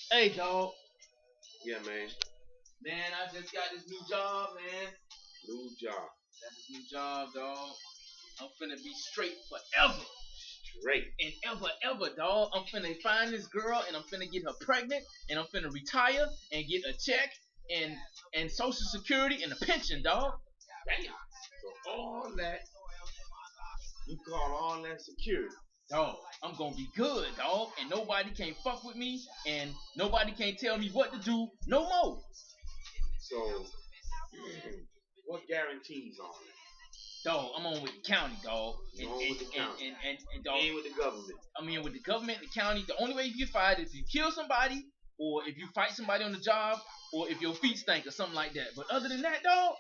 Hey, dog. Yeah, man. Man, I just got this new job, man. New job. Got this new job, dog. I'm finna be straight forever. Straight. And ever, dog. I'm finna find this girl and I'm finna get her pregnant and I'm finna retire and get a check and social security and a pension, dog. Damn. So all that, you call all that security. Dog, I'm gonna be good, dog, and nobody can't fuck with me and nobody can't tell me what to do no more. So, what guarantees on it? Dog, I'm on with the county, dog. You on with the county. And dog, You ain't with the government. I'm in with the government, the county. The only way you get fired is if you kill somebody, or if you fight somebody on the job, or if your feet stink or something like that. But other than that, dog,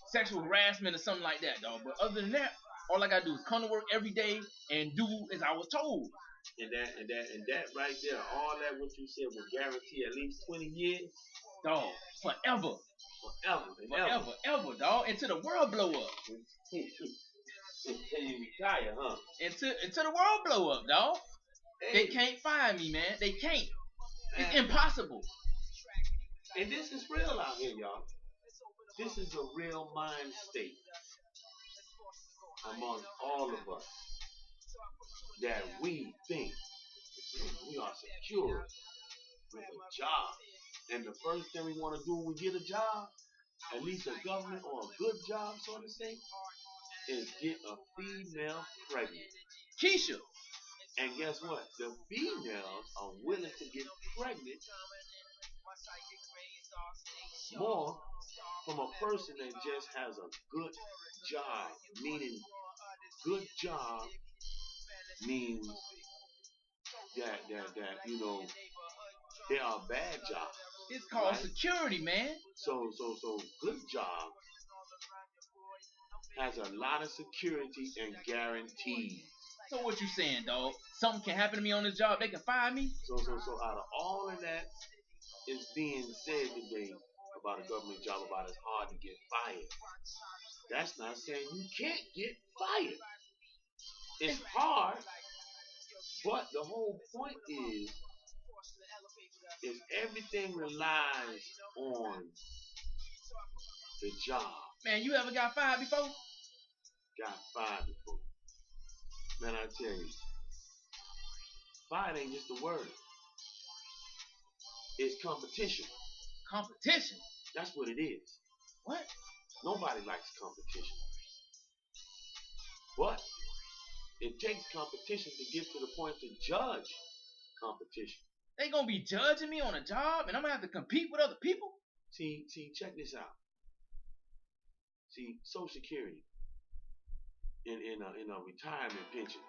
sexual harassment or something like that, dog. But other than that, all I gotta do is come to work every day and do as I was told. And that right there, all that what you said will guarantee at least 20 years. Dog, forever. Forever and Forever, dog. Until the world blow up. Until you retire, huh? Until the world blow up, dog. Hey. They can't fire me, man. They can't. It's Man. impossible. And this is real out here, y'all. This is a real mind state among all of us that we think we are secure with a job. And the first thing we want to do when we get a job, at least a government or a good job, so to say, is get a female pregnant. Keisha. And guess what? The females are willing to get pregnant more from a person that just has a good job. Meaning, good job means that they are a bad job. It's called right? security, man. So good job has a lot of security and guarantees. So what you saying, dog? Something can happen to me on the job, they can fire me? So out of all of that is being said today about a government job, about it's hard to get fired. That's not saying you can't get fired. It's hard, but the whole point is everything relies on the job. Man, you ever got fired before? Got fired before. Man, I tell you, fired ain't just a word. It's competition. Competition? That's what it is. What? Nobody likes competition. But it takes competition to get to the point to judge competition. They gonna be judging me on a job and I'm gonna have to compete with other people? See, check this out. See, Social Security in a retirement pension,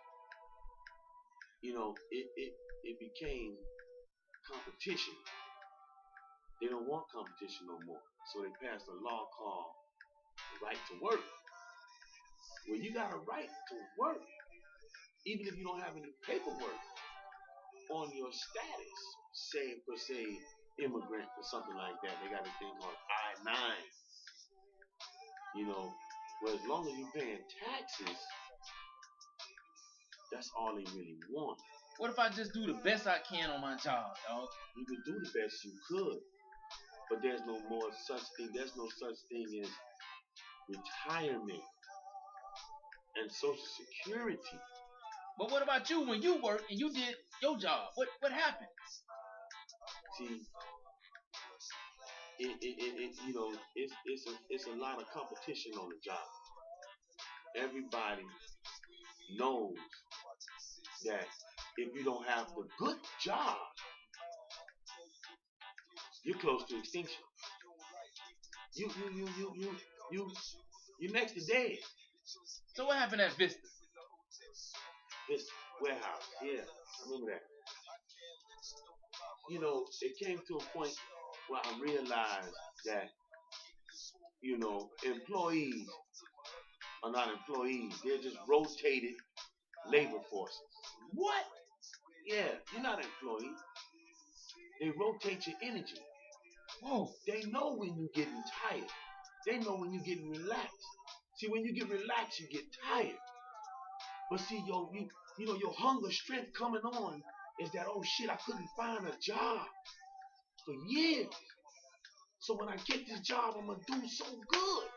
it became competition. They don't want competition no more. So they passed a law called right to work. Well, you got a right to work, even if you don't have any paperwork on your status, say per se immigrant or something like that. They got this thing called I-9. But as long as you're paying taxes, that's all they really want. What if I just do the best I can on my job, dog? You could do the best you could, but there's no such thing as retirement and Social Security. But what about you when you work and you did your job? What happened? See, it's a lot of competition on the job. Everybody knows that if you don't have the good job, you're close to extinction. You're next to dead. So what happened at Vista? Vista warehouse, yeah, I remember that. It came to a point where I realized that, employees are not employees. They're just rotated labor forces. What? Yeah, you're not an employee. They rotate your energy. Whoa. They know when you're getting tired. They know when you're getting relaxed. See, when you get relaxed, you get tired. But see, your hunger, strength coming on is that, oh shit, I couldn't find a job for years. So when I get this job, I'm going to do so good.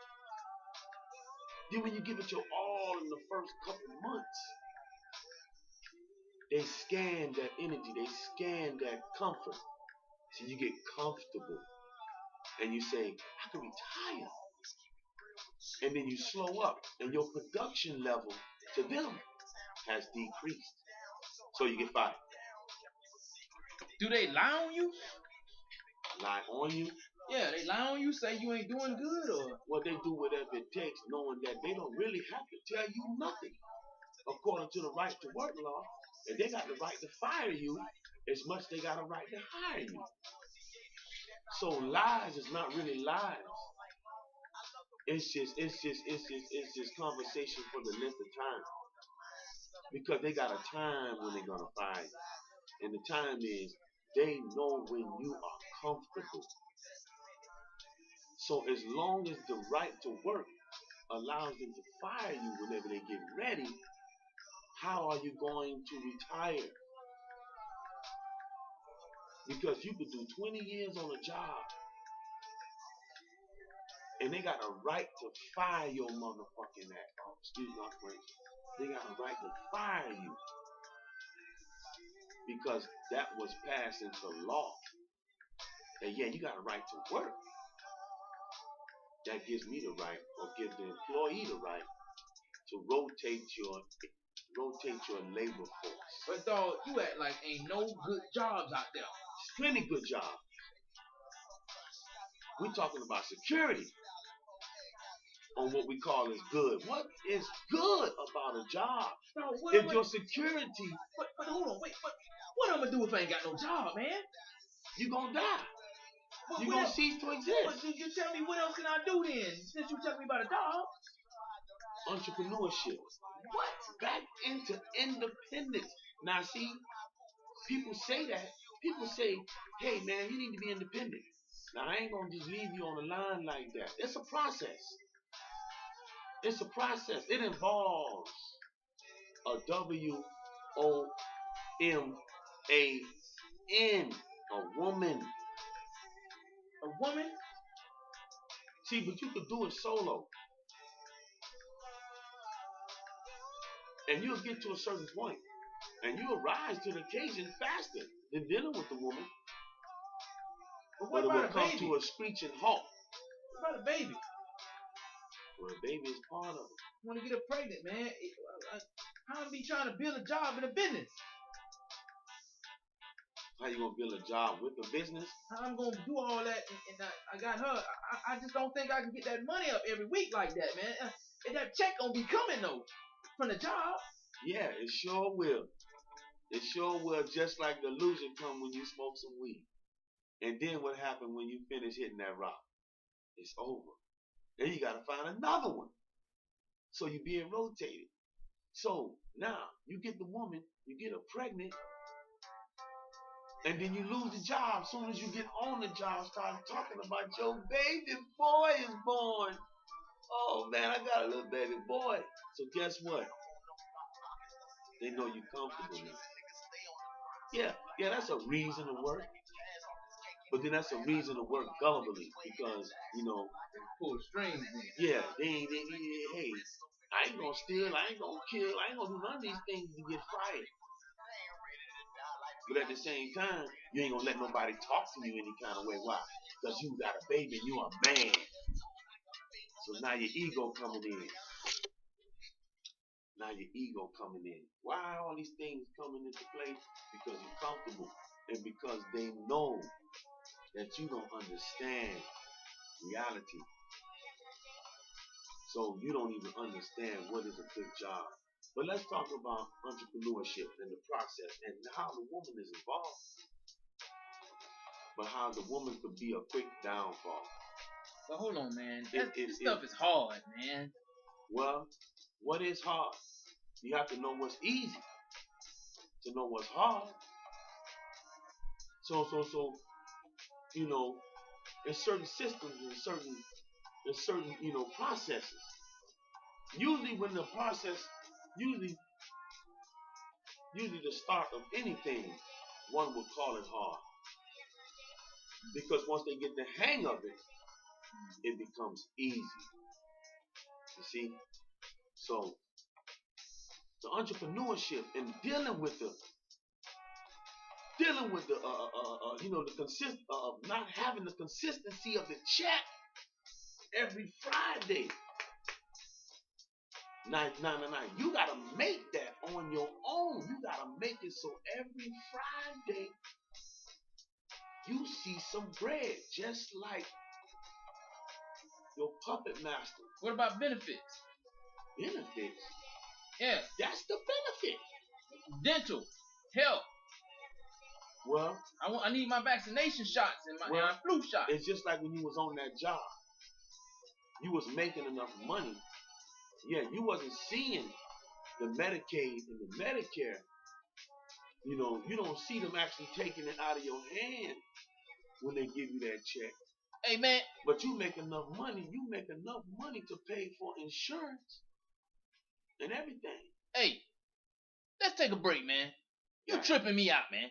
Then when you give it your all in the first couple months, they scan that energy, they scan that comfort. So you get comfortable and you say, I can retire. And then you slow up and your production level to them has decreased. So you get fired. Do they lie on you? Lie on you? Yeah, they lie on you, say you ain't doing good, or well, they do whatever it takes, knowing that they don't really have to tell you nothing. According to the right to work law, if they got the right to fire you, as much they got a right to hire you. So lies is not really lies. It's just conversation for the length of time. Because they got a time when they're gonna fire you. And the time is they know when you are comfortable. So as long as the right to work allows them to fire you whenever they get ready, how are you going to retire? Because you could do 20 years on a job and they got a right to fire your motherfucking ass. Oh, excuse my French. They got a right to fire you because that was passed into law. And yeah, you got a right to work. That gives me the right, or gives the employee the right, to rotate your labor force. But dog, you act like ain't no good jobs out there. There's plenty good jobs. We're talking about security on what we call is good. What is good about a job? No, if your security... But hold on, wait, what I'm going to do if I ain't got no job, man? You're going to die. You're going to cease to exist. But you tell me what else can I do then, since you tell me about a job? Entrepreneurship. What? Back into independence. Now, see, people say that. People say, hey, man, you need to be independent. Now, I ain't going to just leave you on the line like that. It's a process. It's a process. It involves a W-O-M-A-N, a woman. A woman? See, but you could do it solo. And you'll get to a certain point, and you'll rise to the occasion faster than dealing with the woman. But what about it will come to a screeching halt. What about a baby? Well, a baby is part of it. I want to get her pregnant, man. How am I trying to build a job in a business? How you gonna build a job with a business? How I'm gonna do all that, and I got her. I just don't think I can get that money up every week like that, man. And that check gonna be coming though from the job. Yeah, it sure will. It sure will. Just like the illusion come when you smoke some weed, and then what happened when you finish hitting that rock? It's over. Then you gotta find another one. So you're being rotated. So now you get the woman, you get her pregnant. And then you lose the job. As soon as you get on the job, start talking about your baby boy is born. Oh man, I got a little baby boy. So guess what? They know you're comfortable now. Yeah, that's a reason to work. But then that's a reason to work gullibly because, pull strings. Yeah, hey, I ain't gonna steal, I ain't gonna kill, I ain't gonna do none of these things to get fired. But at the same time, you ain't gonna let nobody talk to you any kind of way. Why? Because you got a baby and you a man. So now your ego coming in. Why are all these things coming into play? Because you're comfortable. And because they know that you don't understand reality. So you don't even understand what is a good job. But let's talk about entrepreneurship and the process and how the woman is involved. But how the woman could be a quick downfall. But hold on, man. This stuff is hard, man. Well, what is hard? You have to know what's easy to know what's hard. So, there's certain systems and certain processes. Usually when the process, usually the start of anything, one would call it hard. Because once they get the hang of it, it becomes easy. You see? So the entrepreneurship and dealing with the not having the consistency of the check every Friday. Now, you gotta make that on your own. You gotta make it so every Friday you see some bread, just like your puppet master. What about benefits? Benefits? Yeah. That's the benefit. Dental, health. Well, I need my vaccination shots and my flu shots. It's just like when you was on that job. You was making enough money. Yeah, you wasn't seeing the Medicaid and the Medicare. You know, you don't see them actually taking it out of your hand when they give you that check. Hey, man. But you make enough money. You make enough money to pay for insurance and everything. Hey, let's take a break, man. You tripping me out, man.